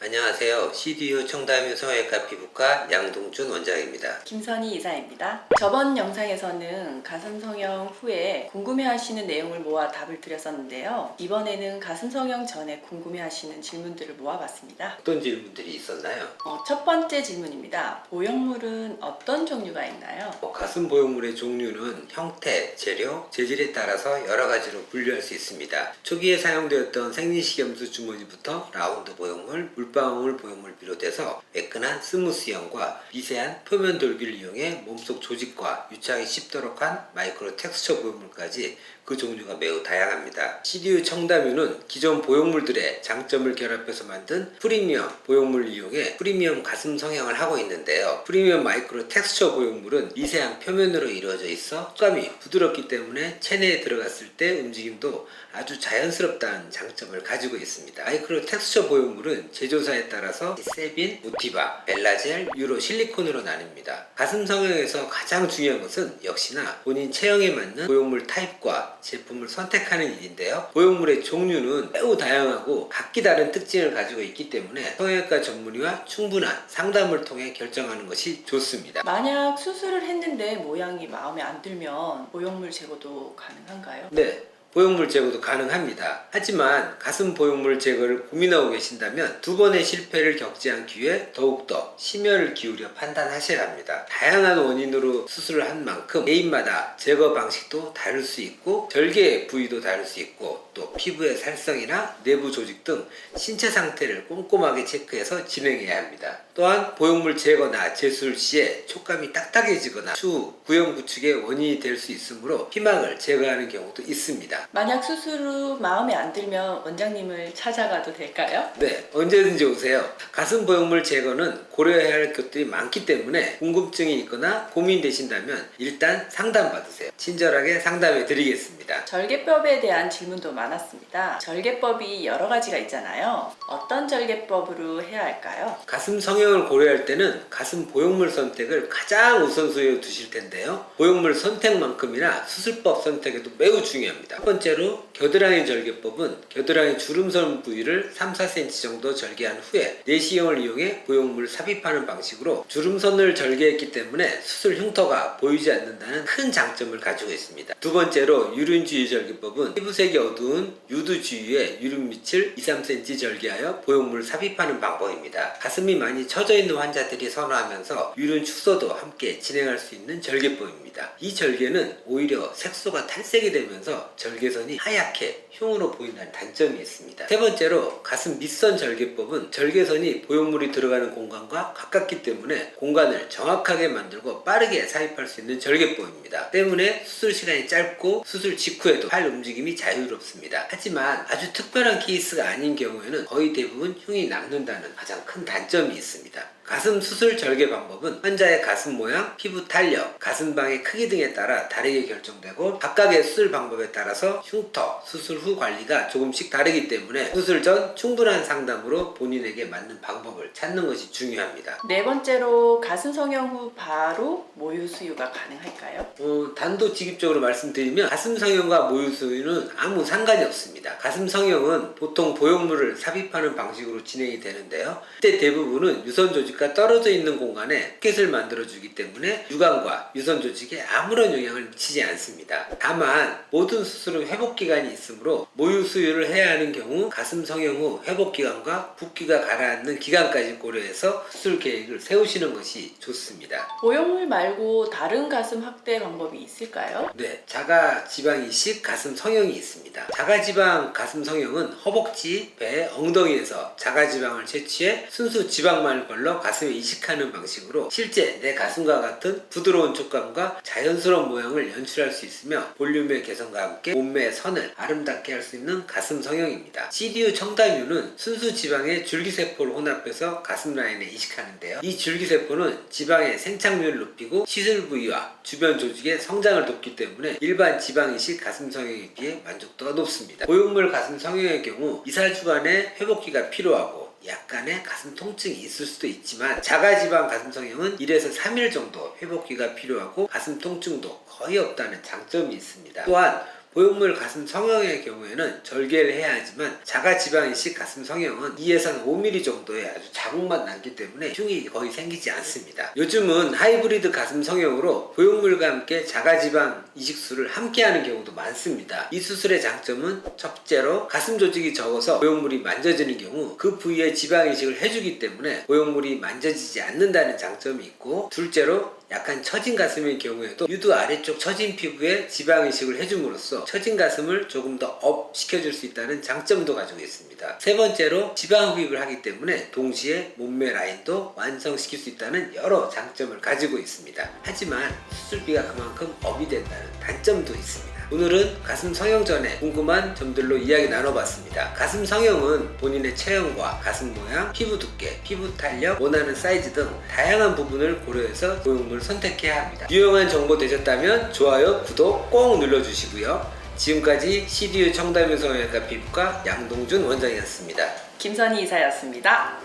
안녕하세요. CDU 청담유 성형외과 피부과 양동준 원장입니다. 김선희 이사입니다. 저번 영상에서는 가슴 성형 후에 궁금해하시는 내용을 모아 답을 드렸었는데요. 이번에는 가슴 성형 전에 궁금해하시는 질문들을 모아봤습니다. 어떤 질문들이 있었나요? 첫 번째 질문입니다. 보형물은 어떤 종류가 있나요? 가슴 보형물의 종류는 형태, 재료, 재질에 따라서 여러 가지로 분류할 수 있습니다. 초기에 사용되었던 생리식염수 주머니부터 라운드 보형물, 물방울 보형물 비롯해서 매끈한 스무스형과 미세한 표면 돌기를 이용해 몸속 조직과 유착이 쉽도록 한 마이크로 텍스처 보형물까지 그 종류가 매우 다양합니다. CDU 청담유는 기존 보형물들의 장점을 결합해서 만든 프리미엄 보형물을 이용해 프리미엄 가슴 성형을 하고 있는데요. 프리미엄 마이크로 텍스처 보형물은 미세한 표면으로 이루어져 있어 촉감이 부드럽기 때문에 체내에 들어갔을 때 움직임도 아주 자연스럽다는 장점을 가지고 있습니다. 마이크로 텍스처 보형물은 제조사에 따라서 세빈, 모티바, 멜라젤, 유로, 실리콘으로 나뉩니다. 가슴 성형에서 가장 중요한 것은 역시나 본인 체형에 맞는 보형물 타입과 제품을 선택하는 일인데요. 보형물의 종류는 매우 다양하고 각기 다른 특징을 가지고 있기 때문에 성형외과 전문의와 충분한 상담을 통해 결정하는 것이 좋습니다. 만약 수술을 했는데 모양이 마음에 안 들면 보형물 제거도 가능한가요? 네. 보형물 제거도 가능합니다. 하지만 가슴 보형물 제거를 고민하고 계신다면 두 번의 실패를 겪지 않기 위해 더욱더 심혈을 기울여 판단하셔야 합니다. 다양한 원인으로 수술을 한 만큼 개인마다 제거 방식도 다를 수 있고 절개 부위도 다를 수 있고 또 피부의 살성이나 내부 조직 등 신체 상태를 꼼꼼하게 체크해서 진행해야 합니다. 또한 보형물 제거나 재수술 시에 촉감이 딱딱해지거나 추후 구형 구축의 원인이 될 수 있으므로 피막을 제거하는 경우도 있습니다. 만약 수술 후 마음에 안 들면 원장님을 찾아가도 될까요? 네, 언제든지 오세요. 가슴 보형물 제거는 고려해야 할 것들이 많기 때문에 궁금증이 있거나 고민되신다면 일단 상담받으세요. 친절하게 상담해 드리겠습니다. 절개법에 대한 질문도 많았습니다. 절개법이 여러 가지가 있잖아요. 어떤 절개법으로 해야 할까요? 가슴 성형을 고려할 때는 가슴 보형물 선택을 가장 우선순위에 두실 텐데요. 보형물 선택만큼이나 수술법 선택에도 매우 중요합니다. 첫 번째로 겨드랑이 절개법은 겨드랑이 주름선 부위를 3-4cm 정도 절개한 후에 내시경을 이용해 보형물을 삽입하는 방식으로 주름선을 절개했기 때문에 수술 흉터가 보이지 않는다는 큰 장점을 가지고 있습니다. 두 번째로 유륜주위 절개법은 피부색이 어두운 유두 주위에 유륜 밑을 2-3cm 절개하여 보형물을 삽입하는 방법입니다. 가슴이 많이 처져 있는 환자들이 선호하면서 유륜 축소도 함께 진행할 수 있는 절개법입니다. 이 절개는 오히려 색소가 탈색이 되면서 절개선이 하얗게 흉으로 보인다는 단점이 있습니다. 세 번째로 가슴 밑선 절개법은 절개선이 보형물이 들어가는 공간과 가깝기 때문에 공간을 정확하게 만들고 빠르게 삽입할 수 있는 절개법입니다. 때문에 수술 시간이 짧고 수술 직후에도 팔 움직임이 자유롭습니다. 하지만 아주 특별한 케이스가 아닌 경우에는 거의 대부분 흉이 남는다는 가장 큰 단점이 있습니다. 가슴 수술 절개 방법은 환자의 가슴 모양, 피부 탄력, 가슴방의 크기 등에 따라 다르게 결정되고 각각의 수술 방법에 따라서 흉터, 수술 후 관리가 조금씩 다르기 때문에 수술 전 충분한 상담으로 본인에게 맞는 방법을 찾는 것이 중요합니다. 네 번째로 가슴 성형 후 바로 모유 수유가 가능할까요? 단도직입적으로 말씀드리면 가슴 성형과 모유 수유는 아무 상관이 없습니다. 가슴 성형은 보통 보형물을 삽입하는 방식으로 진행이 되는데요. 이때 대부분은 유선 조직과 떨어져 있는 공간에 포켓을 만들어주기 때문에 유관과 유선 조직에 아무런 영향을 미치지 않습니다. 다만 모든 수술은 회복기간이 있으므로 모유 수유를 해야 하는 경우 가슴 성형 후 회복기간과 붓기가 가라앉는 기간까지 고려해서 수술 계획을 세우시는 것이 좋습니다. 보형물 말고 다른 가슴 확대 방법이 있을까요? 네, 자가 지방 이식 가슴 성형이 있습니다. 자가 지방 가슴 성형은 허벅지, 배, 엉덩이에서 자가 지방을 채취해 순수 지방만을 걸러 가슴에 이식하는 방식으로 실제 내 가슴과 같은 부드러운 촉감과 자연스러운 모양을 연출할 수 있으며 볼륨의 개선과 함께 몸매의 선을 아름답게 할 수 있는 가슴 성형입니다. CDU 청담유는 순수 지방의 줄기세포를 혼합해서 가슴 라인에 이식하는데요. 이 줄기세포는 지방의 생착률을 높이고 시술 부위와 주변 조직의 성장을 돕기 때문에 일반 지방 이식 가슴 성형에 비해 만족도가 높습니다. 보형물 가슴 성형의 경우 2-4주간의 회복기가 필요하고 약간의 가슴 통증이 있을 수도 있지만 자가지방 가슴 성형은 1에서 3일 정도 회복기가 필요하고 가슴 통증도 거의 없다는 장점이 있습니다. 또한 보형물 가슴 성형의 경우에는 절개를 해야 하지만 자가지방이식 가슴 성형은 2에서 5mm 정도의 아주 자국만 남기 때문에 흉이 거의 생기지 않습니다. 요즘은 하이브리드 가슴 성형으로 보형물과 함께 자가지방 이식술을 함께 하는 경우도 많습니다. 이 수술의 장점은 첫째로 가슴 조직이 적어서 보형물이 만져지는 경우 그 부위에 지방 이식을 해주기 때문에 보형물이 만져지지 않는다는 장점이 있고, 둘째로 약간 처진 가슴의 경우에도 유두 아래쪽 처진 피부에 지방 이식을 해줌으로써 처진 가슴을 조금 더 업 시켜줄 수 있다는 장점도 가지고 있습니다. 세 번째로 지방 흡입을 하기 때문에 동시에 몸매 라인도 완성시킬 수 있다는 여러 장점을 가지고 있습니다. 하지만 수술비가 그만큼 업이 된다는 단점도 있습니다. 오늘은 가슴 성형 전에 궁금한 점들로 이야기 나눠봤습니다. 가슴 성형은 본인의 체형과 가슴 모양, 피부 두께, 피부 탄력, 원하는 사이즈 등 다양한 부분을 고려해서 보형물을 선택해야 합니다. 유용한 정보 되셨다면 좋아요, 구독 꼭 눌러주시고요. 지금까지 CDU 청담유 성형외과 피부과 양동준 원장이었습니다. 김선희 이사였습니다.